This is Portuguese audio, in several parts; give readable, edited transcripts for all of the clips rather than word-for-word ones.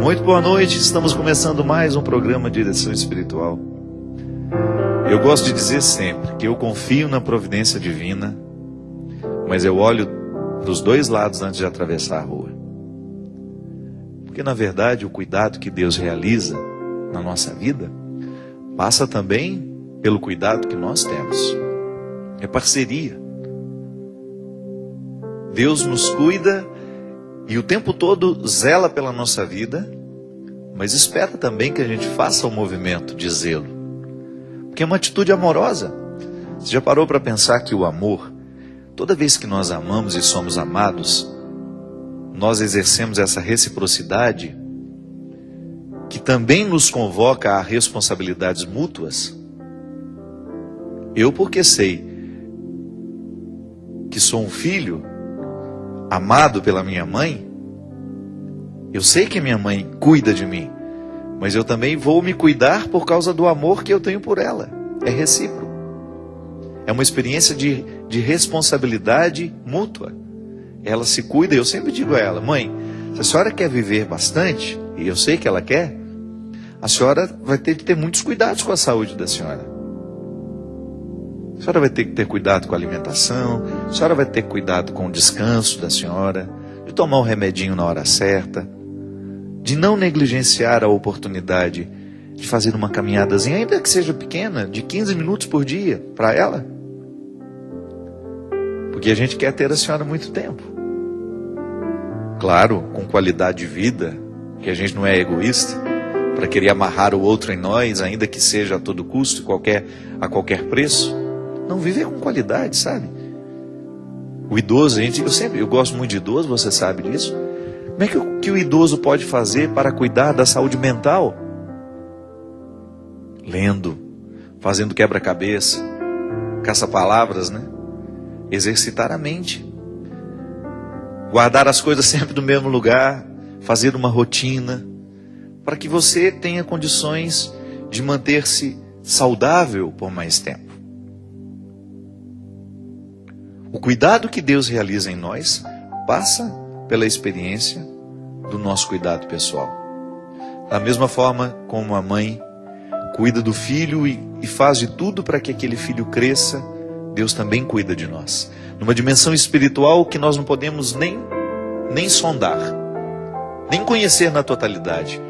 Muito boa noite, estamos começando mais um programa de direção espiritual. Eu gosto de dizer sempre que eu confio na providência divina, mas eu olho para os dois lados antes de atravessar a rua. Porque na verdade o cuidado que Deus realiza na nossa vida passa também pelo cuidado que nós temos. É parceria. Deus nos cuida e o tempo todo zela pela nossa vida, mas espera também que a gente faça o movimento de zelo. Porque é uma atitude amorosa. Você já parou para pensar que o amor, toda vez que nós amamos e somos amados, nós exercemos essa reciprocidade que também nos convoca a responsabilidades mútuas? Eu, porque sei que sou um filho amado pela minha mãe, eu sei que minha mãe cuida de mim, mas eu também vou me cuidar por causa do amor que eu tenho por ela. É recíproco. É uma experiência de responsabilidade mútua. Ela se cuida, eu sempre digo a ela: mãe, se a senhora quer viver bastante, e eu sei que ela quer, a senhora vai ter que ter muitos cuidados com a saúde da senhora. A senhora vai ter que ter cuidado com a alimentação, a senhora vai ter cuidado com o descanso da senhora, de tomar um remedinho na hora certa, de não negligenciar a oportunidade de fazer uma caminhadazinha, ainda que seja pequena, de 15 minutos por dia, para ela. Porque a gente quer ter a senhora muito tempo. Claro, com qualidade de vida, que a gente não é egoísta, para querer amarrar o outro em nós, ainda que seja a todo custo, a qualquer preço. Não, viver com qualidade, sabe? O idoso, eu gosto muito de idoso, você sabe disso. Como é que o idoso pode fazer para cuidar da saúde mental? Lendo, fazendo quebra-cabeça, caça-palavras, né? Exercitar a mente. Guardar as coisas sempre no mesmo lugar, fazer uma rotina, para que você tenha condições de manter-se saudável por mais tempo. O cuidado que Deus realiza em nós passa pela experiência do nosso cuidado pessoal. Da mesma forma como a mãe cuida do filho e faz de tudo para que aquele filho cresça, Deus também cuida de nós. Numa dimensão espiritual que nós não podemos nem sondar, nem conhecer na totalidade.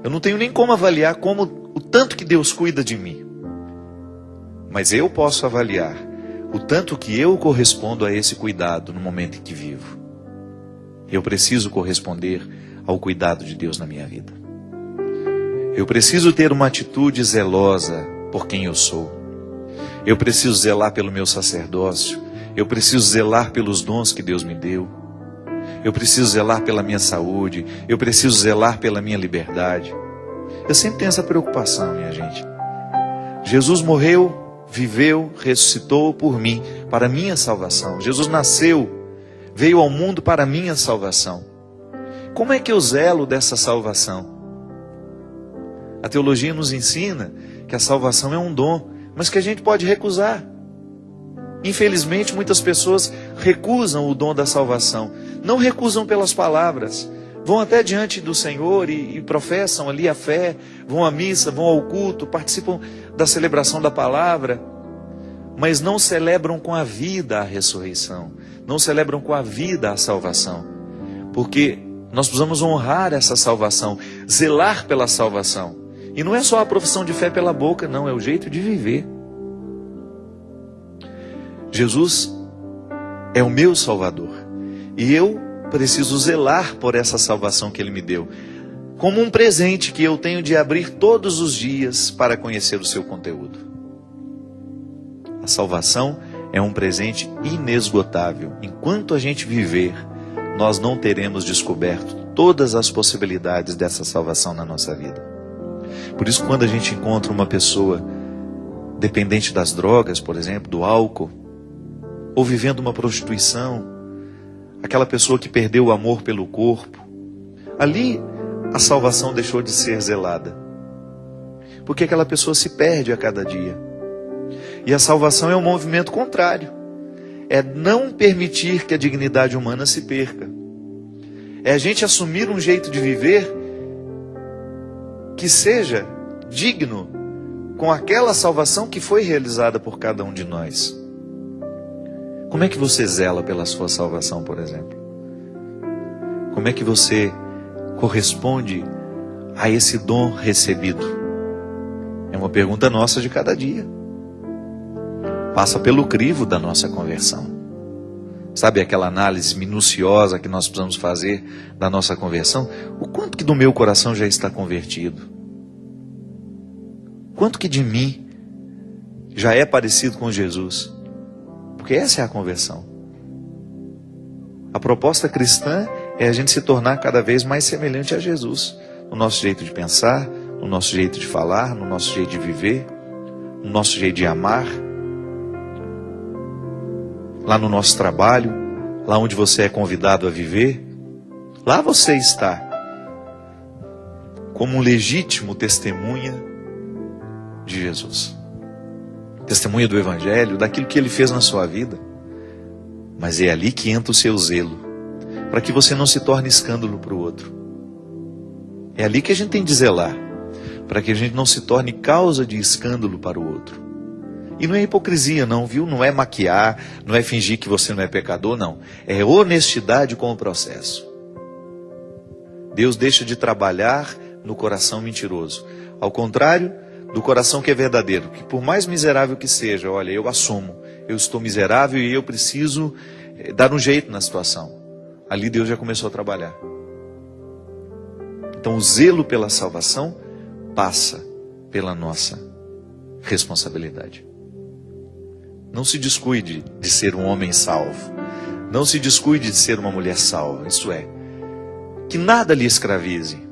Eu não tenho nem como avaliar o tanto que Deus cuida de mim. Mas eu posso avaliar o tanto que eu correspondo a esse cuidado no momento em que vivo. Eu preciso corresponder ao cuidado de Deus na minha vida. Eu preciso ter uma atitude zelosa por quem eu sou. Eu preciso zelar pelo meu sacerdócio. Eu preciso zelar pelos dons que Deus me deu. Eu preciso zelar pela minha saúde. Eu preciso zelar pela minha liberdade. Eu sempre tenho essa preocupação, minha gente. Jesus morreu, viveu, ressuscitou por mim, para a minha salvação. Jesus nasceu, veio ao mundo para a minha salvação. Como é que eu zelo dessa salvação? A teologia nos ensina que a salvação é um dom, mas que a gente pode recusar. Infelizmente, muitas pessoas recusam o dom da salvação. Não recusam pelas palavras. Vão até diante do Senhor e professam ali a fé, vão à missa, vão ao culto, participam da celebração da palavra, mas não celebram com a vida a ressurreição, não celebram com a vida a salvação, porque nós precisamos honrar essa salvação, zelar pela salvação, e não é só a profissão de fé pela boca, não, é o jeito de viver. Jesus é o meu Salvador, e eu preciso zelar por essa salvação que Ele me deu, como um presente que eu tenho de abrir todos os dias para conhecer o seu conteúdo. A salvação é um presente inesgotável. Enquanto a gente viver, nós não teremos descoberto todas as possibilidades dessa salvação na nossa vida. Por isso, quando a gente encontra uma pessoa dependente das drogas, por exemplo, do álcool, ou vivendo uma prostituição, aquela pessoa que perdeu o amor pelo corpo, ali a salvação deixou de ser zelada, porque aquela pessoa se perde a cada dia. E a salvação é um movimento contrário, é não permitir que a dignidade humana se perca, é a gente assumir um jeito de viver que seja digno com aquela salvação que foi realizada por cada um de nós. Como é que você zela pela sua salvação, por exemplo? Como é que você corresponde a esse dom recebido? É uma pergunta nossa de cada dia. Passa pelo crivo da nossa conversão. Sabe aquela análise minuciosa que nós precisamos fazer da nossa conversão? O quanto que do meu coração já está convertido? Quanto que de mim já é parecido com Jesus? Porque essa é a conversão. A proposta cristã é a gente se tornar cada vez mais semelhante a Jesus. No nosso jeito de pensar, no nosso jeito de falar, no nosso jeito de viver, no nosso jeito de amar. Lá no nosso trabalho, lá onde você é convidado a viver, lá você está como um legítimo testemunha de Jesus. Testemunha do Evangelho, daquilo que Ele fez na sua vida. Mas é ali que entra o seu zelo, para que você não se torne escândalo para o outro. É ali que a gente tem de zelar, para que a gente não se torne causa de escândalo para o outro. E não é hipocrisia não, viu? Não é maquiar, não é fingir que você não é pecador, não. É honestidade com o processo. Deus deixa de trabalhar no coração mentiroso. Ao contrário do coração que é verdadeiro, que por mais miserável que seja, olha, eu assumo, eu estou miserável e eu preciso dar um jeito na situação. Ali Deus já começou a trabalhar. Então o zelo pela salvação passa pela nossa responsabilidade. Não se descuide de ser um homem salvo. Não se descuide de ser uma mulher salva. Isso é, que nada lhe escravize.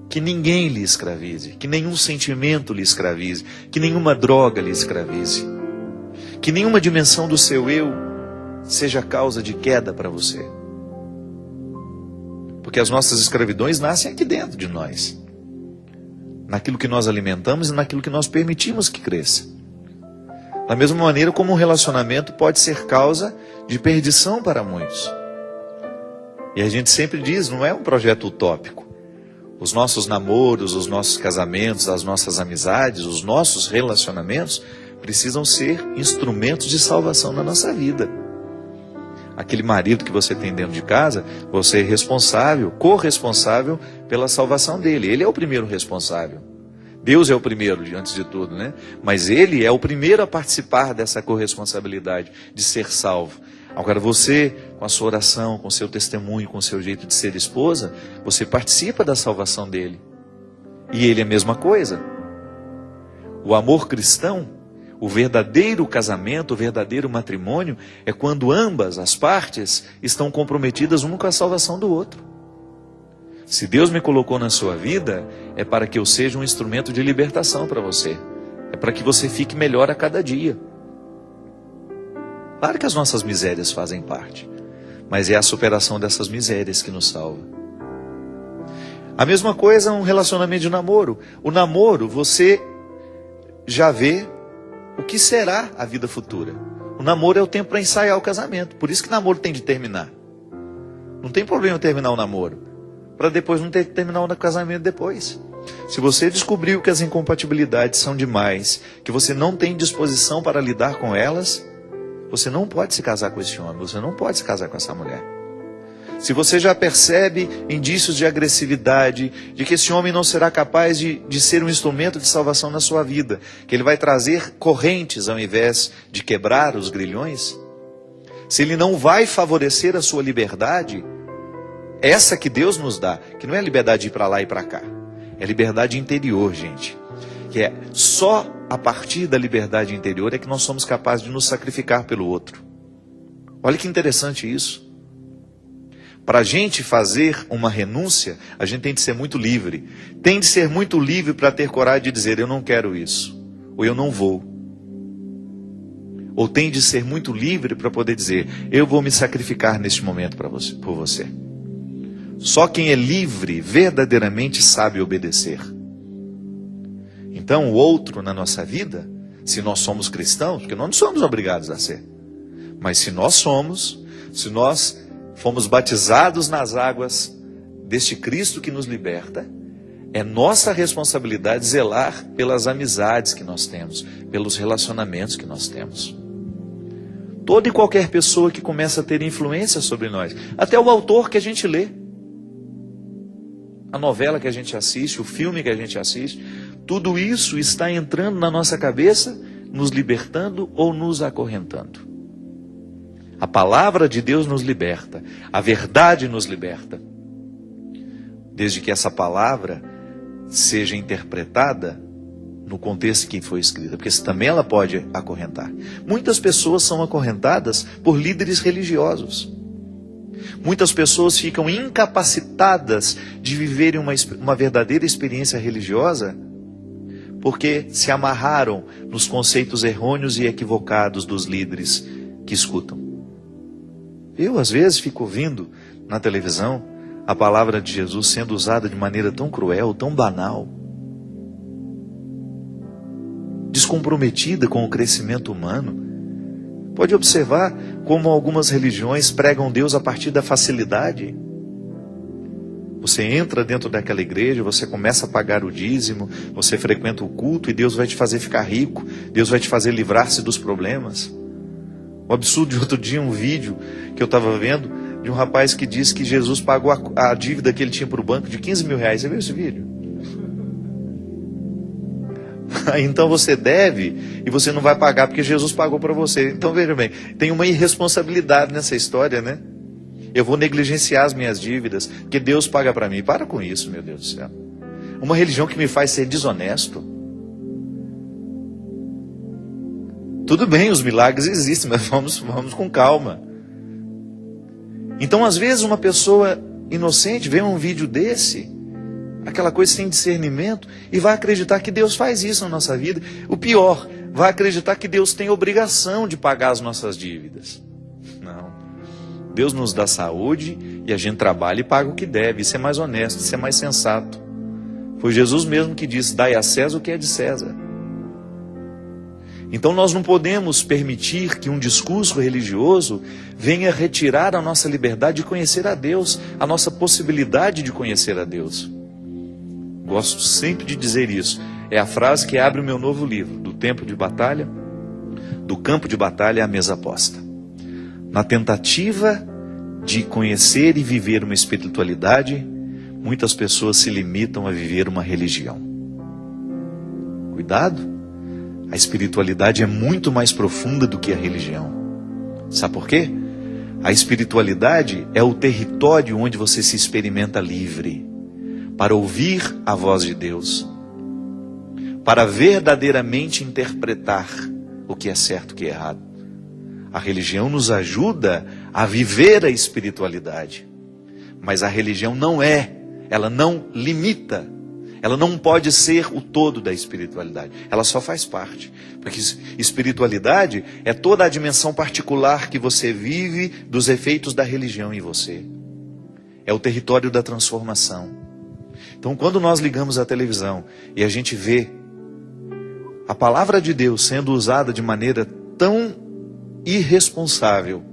Que ninguém lhe escravize. Que nenhum sentimento lhe escravize. Que nenhuma droga lhe escravize. Que nenhuma dimensão do seu eu seja causa de queda para você. Porque as nossas escravidões nascem aqui dentro de nós. Naquilo que nós alimentamos e naquilo que nós permitimos que cresça. Da mesma maneira como um relacionamento pode ser causa de perdição para muitos. E a gente sempre diz, não é um projeto utópico. Os nossos namoros, os nossos casamentos, as nossas amizades, os nossos relacionamentos precisam ser instrumentos de salvação na nossa vida. Aquele marido que você tem dentro de casa, você é responsável, corresponsável pela salvação dele. Ele é o primeiro responsável. Deus é o primeiro, antes de tudo, né? Mas Ele é o primeiro a participar dessa corresponsabilidade de ser salvo. Agora você, com a sua oração, com o seu testemunho, com o seu jeito de ser esposa, você participa da salvação dele. E ele é a mesma coisa. O amor cristão, o verdadeiro casamento, o verdadeiro matrimônio, é quando ambas as partes estão comprometidas uma com a salvação do outro. Se Deus me colocou na sua vida, é para que eu seja um instrumento de libertação para você. É para que você fique melhor a cada dia. Claro que as nossas misérias fazem parte, mas é a superação dessas misérias que nos salva. A mesma coisa um relacionamento de namoro. O namoro, você já vê o que será a vida futura. O namoro é o tempo para ensaiar o casamento. Por isso que namoro tem de terminar. Não tem problema terminar o namoro, para depois não ter que terminar o casamento depois. Se você descobriu que as incompatibilidades são demais, que você não tem disposição para lidar com elas, você não pode se casar com esse homem, você não pode se casar com essa mulher. Se você já percebe indícios de agressividade, de que esse homem não será capaz de ser um instrumento de salvação na sua vida, que ele vai trazer correntes ao invés de quebrar os grilhões, se ele não vai favorecer a sua liberdade, essa que Deus nos dá, que não é a liberdade de ir para lá e para cá, é a liberdade interior, gente. Que é só a partir da liberdade interior é que nós somos capazes de nos sacrificar pelo outro. Olha que interessante isso. Para a gente fazer uma renúncia, a gente tem de ser muito livre. Tem de ser muito livre para ter coragem de dizer, eu não quero isso, ou eu não vou. Ou tem de ser muito livre para poder dizer, eu vou me sacrificar neste momento por você. Só quem é livre verdadeiramente sabe obedecer. Então o outro na nossa vida, se nós somos cristãos, porque nós não somos obrigados a ser, mas se nós fomos batizados nas águas deste Cristo que nos liberta, É nossa responsabilidade zelar pelas amizades que nós temos, pelos relacionamentos que nós temos. Toda e qualquer pessoa que começa a ter influência sobre nós, até o autor que a gente lê, a novela que a gente assiste, o filme que a gente assiste, tudo isso está entrando na nossa cabeça, nos libertando ou nos acorrentando. A palavra de Deus nos liberta, a verdade nos liberta, desde que essa palavra seja interpretada no contexto que foi escrita, porque também ela pode acorrentar. Muitas pessoas são acorrentadas por líderes religiosos. Muitas pessoas ficam incapacitadas de viverem uma verdadeira experiência religiosa porque se amarraram nos conceitos errôneos e equivocados dos líderes que escutam. Eu, às vezes, fico ouvindo na televisão a palavra de Jesus sendo usada de maneira tão cruel, tão banal, descomprometida com o crescimento humano. Pode observar como algumas religiões pregam Deus a partir da facilidade. Você entra dentro daquela igreja, você começa a pagar o dízimo, você frequenta o culto e Deus vai te fazer ficar rico, Deus vai te fazer livrar-se dos problemas. O absurdo de outro dia, um vídeo que eu estava vendo, de um rapaz que disse que Jesus pagou a dívida que ele tinha para o banco de 15 mil reais. Você viu esse vídeo? Então você deve e você não vai pagar porque Jesus pagou para você. Então veja bem, tem uma irresponsabilidade nessa história, né? Eu vou negligenciar as minhas dívidas porque Deus paga para mim. Para com isso, meu Deus do céu. Uma religião que me faz ser desonesto. Tudo bem, os milagres existem, mas vamos com calma. Então às vezes uma pessoa inocente vê um vídeo desse, aquela coisa sem discernimento, e vai acreditar que Deus faz isso na nossa vida. O pior, vai acreditar que Deus tem obrigação de pagar as nossas dívidas. Não. Deus nos dá saúde e a gente trabalha e paga o que deve. Isso é mais honesto, isso é mais sensato. Foi Jesus mesmo que disse: dai a César o que é de César. Então nós não podemos permitir que um discurso religioso venha retirar a nossa liberdade de conhecer a Deus, a nossa possibilidade de conhecer a Deus. Gosto sempre de dizer isso. É a frase que abre o meu novo livro, do campo de batalha à mesa posta. Na tentativa de conhecer e viver uma espiritualidade, muitas pessoas se limitam a viver uma religião. Cuidado! A espiritualidade é muito mais profunda do que a religião. Sabe por quê? A espiritualidade é o território onde você se experimenta livre, para ouvir a voz de Deus, para verdadeiramente interpretar o que é certo e o que é errado. A religião nos ajuda a viver a espiritualidade, mas a religião ela não limita, ela não pode ser o todo da espiritualidade, ela só faz parte, porque espiritualidade é toda a dimensão particular que você vive dos efeitos da religião em você, é o território da transformação. Então quando nós ligamos a televisão e a gente vê a palavra de Deus sendo usada de maneira tão irresponsável,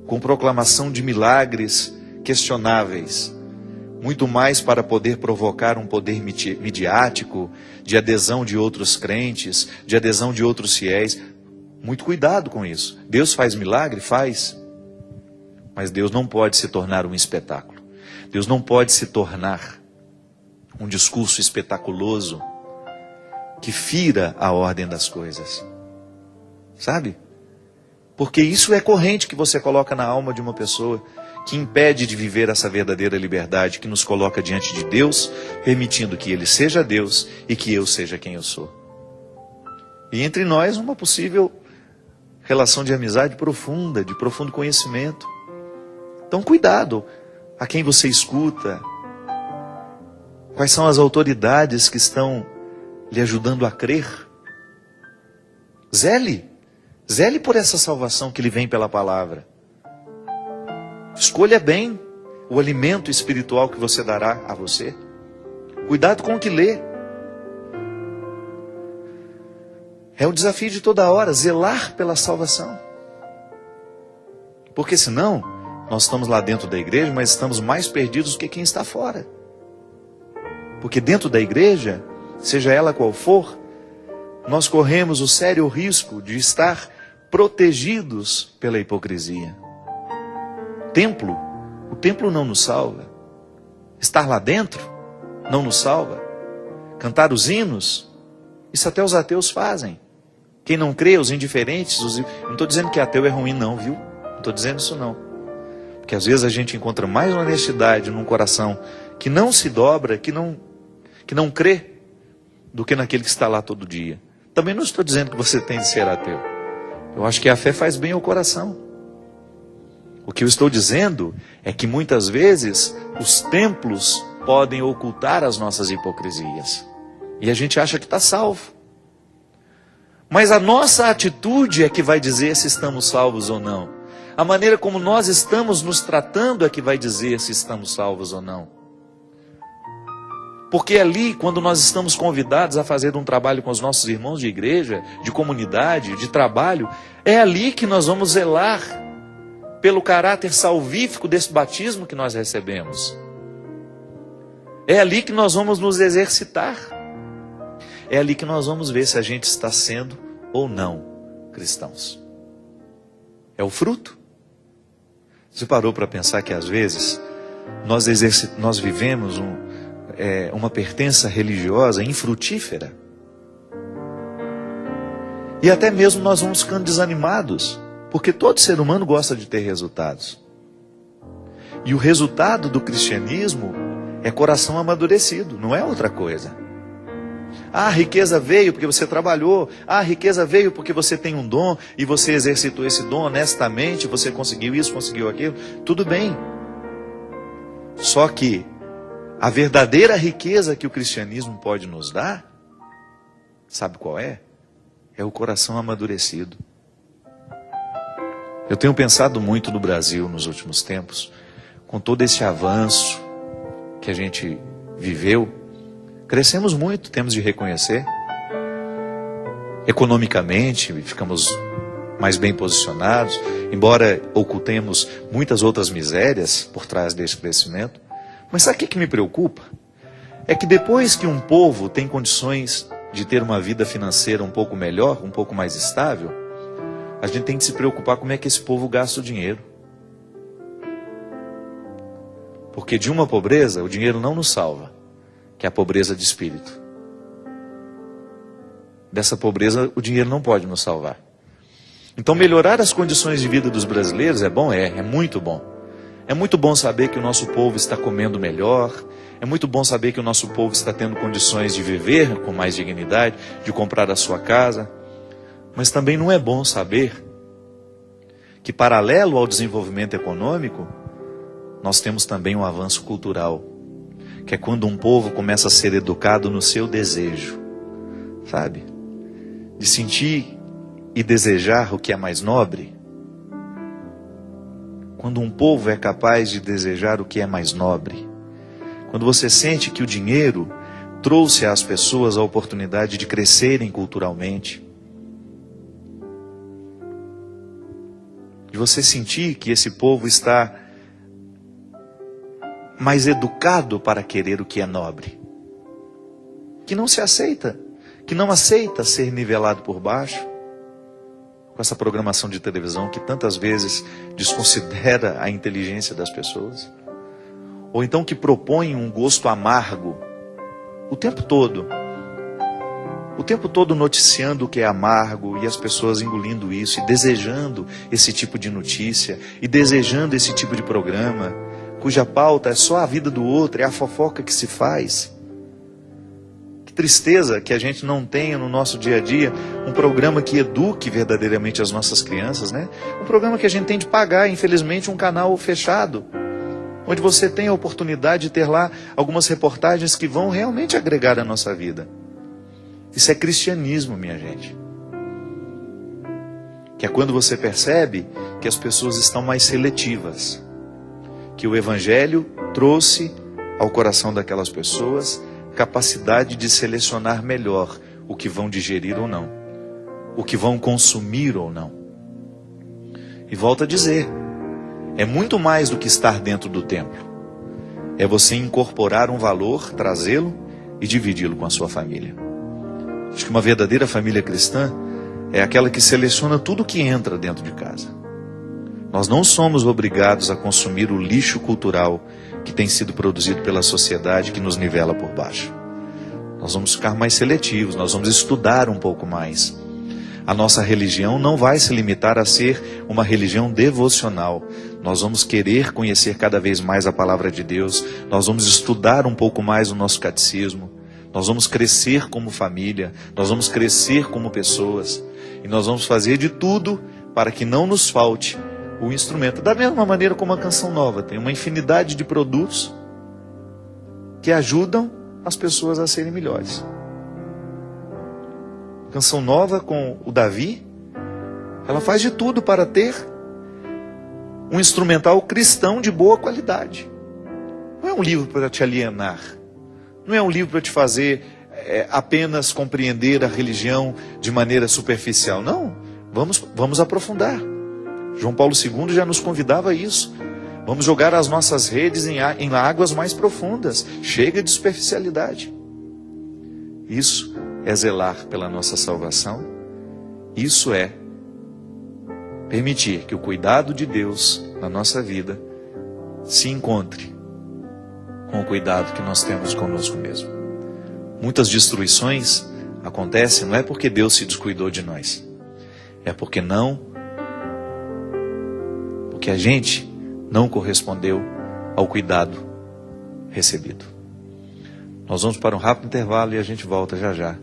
com proclamação de milagres questionáveis, muito mais para poder provocar um poder midiático, de adesão de outros crentes, de adesão de outros fiéis. Muito cuidado com isso. Deus faz milagre? Faz. Mas Deus não pode se tornar um espetáculo. Deus não pode se tornar um discurso espetaculoso que fira a ordem das coisas. Sabe? Porque isso é corrente que você coloca na alma de uma pessoa, que impede de viver essa verdadeira liberdade, que nos coloca diante de Deus, permitindo que Ele seja Deus e que eu seja quem eu sou. E entre nós uma possível relação de amizade profunda, de profundo conhecimento. Então cuidado a quem você escuta, quais são as autoridades que estão lhe ajudando a crer. Zele por essa salvação que lhe vem pela palavra. Escolha bem o alimento espiritual que você dará a você. Cuidado com o que lê. É um desafio de toda hora, zelar pela salvação. Porque senão, nós estamos lá dentro da igreja, mas estamos mais perdidos do que quem está fora. Porque dentro da igreja, seja ela qual for, nós corremos o sério risco de estar protegidos pela hipocrisia. O templo não nos salva. Estar lá dentro não nos salva. Cantar os hinos, isso até os ateus fazem. Quem não crê, os indiferentes, não estou dizendo que ateu é ruim não, viu? Não estou dizendo isso não. Porque às vezes a gente encontra mais honestidade num coração que não se dobra, que não crê, do que naquele que está lá todo dia. Também não estou dizendo que você tem de ser ateu. Eu acho que a fé faz bem ao coração. O que eu estou dizendo é que muitas vezes os templos podem ocultar as nossas hipocrisias. E a gente acha que está salvo. Mas a nossa atitude é que vai dizer se estamos salvos ou não. A maneira como nós estamos nos tratando é que vai dizer se estamos salvos ou não. Porque ali, quando nós estamos convidados a fazer um trabalho com os nossos irmãos de igreja, de comunidade, de trabalho, é ali que nós vamos zelar pelo caráter salvífico desse batismo que nós recebemos. É ali que nós vamos nos exercitar. É ali que nós vamos ver se a gente está sendo ou não cristãos. É o fruto. Você parou para pensar que às vezes nós vivemos uma pertença religiosa infrutífera? E até mesmo nós vamos ficando desanimados, porque todo ser humano gosta de ter resultados. E o resultado do cristianismo é coração amadurecido, não é outra coisa. Ah, a riqueza veio porque você trabalhou. Ah, a riqueza veio porque você tem um dom e você exercitou esse dom honestamente, você conseguiu isso, conseguiu aquilo. Tudo bem. Só que a verdadeira riqueza que o cristianismo pode nos dar, sabe qual é? É o coração amadurecido. Eu tenho pensado muito no Brasil nos últimos tempos, com todo esse avanço que a gente viveu. Crescemos muito, temos de reconhecer. Economicamente, ficamos mais bem posicionados, embora ocultemos muitas outras misérias por trás desse crescimento. Mas sabe o que me preocupa? É que depois que um povo tem condições de ter uma vida financeira um pouco melhor, um pouco mais estável, a gente tem que se preocupar como é que esse povo gasta o dinheiro. Porque de uma pobreza, o dinheiro não nos salva, que é a pobreza de espírito. Dessa pobreza, o dinheiro não pode nos salvar. Então, melhorar as condições de vida dos brasileiros é bom? É muito bom. É muito bom saber que o nosso povo está comendo melhor. É muito bom saber que o nosso povo está tendo condições de viver com mais dignidade, de comprar a sua casa. Mas também não é bom saber que, paralelo ao desenvolvimento econômico, nós temos também um avanço cultural, que é quando um povo começa a ser educado no seu desejo, sabe? De sentir e desejar o que é mais nobre. Quando um povo é capaz de desejar o que é mais nobre. Quando você sente que o dinheiro trouxe às pessoas a oportunidade de crescerem culturalmente. De você sentir que esse povo está mais educado para querer o que é nobre. Que não se aceita, que não aceita ser nivelado por baixo, com essa programação de televisão que tantas vezes desconsidera a inteligência das pessoas. Ou então que propõe um gosto amargo o tempo todo. O tempo todo noticiando o que é amargo e as pessoas engolindo isso e desejando esse tipo de notícia e desejando esse tipo de programa, cuja pauta é só a vida do outro, é a fofoca que se faz. Que tristeza que a gente não tenha no nosso dia a dia um programa que eduque verdadeiramente as nossas crianças, né? Um programa que a gente tem de pagar, infelizmente, um canal fechado, onde você tem a oportunidade de ter lá algumas reportagens que vão realmente agregar a nossa vida. Isso é cristianismo, minha gente. Que é quando você percebe que as pessoas estão mais seletivas. Que o Evangelho trouxe ao coração daquelas pessoas capacidade de selecionar melhor o que vão digerir ou não, o que vão consumir ou não. E volto a dizer, é muito mais do que estar dentro do templo. É você incorporar um valor, trazê-lo e dividi-lo com a sua família. Acho que uma verdadeira família cristã é aquela que seleciona tudo que entra dentro de casa. Nós não somos obrigados a consumir o lixo cultural que tem sido produzido pela sociedade que nos nivela por baixo. Nós vamos ficar mais seletivos, nós vamos estudar um pouco mais. A nossa religião não vai se limitar a ser uma religião devocional. Nós vamos querer conhecer cada vez mais a palavra de Deus, nós vamos estudar um pouco mais o nosso catecismo, nós vamos crescer como família, nós vamos crescer como pessoas, e nós vamos fazer de tudo para que não nos falte o instrumento. Da mesma maneira como a Canção Nova tem uma infinidade de produtos que ajudam as pessoas a serem melhores. Canção Nova com o Davi, ela faz de tudo para ter um instrumental cristão de boa qualidade. Não é um livro para te alienar, não é um livro para te fazer apenas compreender a religião de maneira superficial. Não, vamos aprofundar. João Paulo II já nos convidava a isso. Vamos jogar as nossas redes em águas mais profundas. Chega de superficialidade. Isso é zelar pela nossa salvação. Isso é permitir que o cuidado de Deus na nossa vida se encontre com o cuidado que nós temos conosco mesmo. Muitas destruições acontecem não é porque Deus se descuidou de nós. É porque a gente não correspondeu ao cuidado recebido. Nós vamos para um rápido intervalo e a gente volta já já.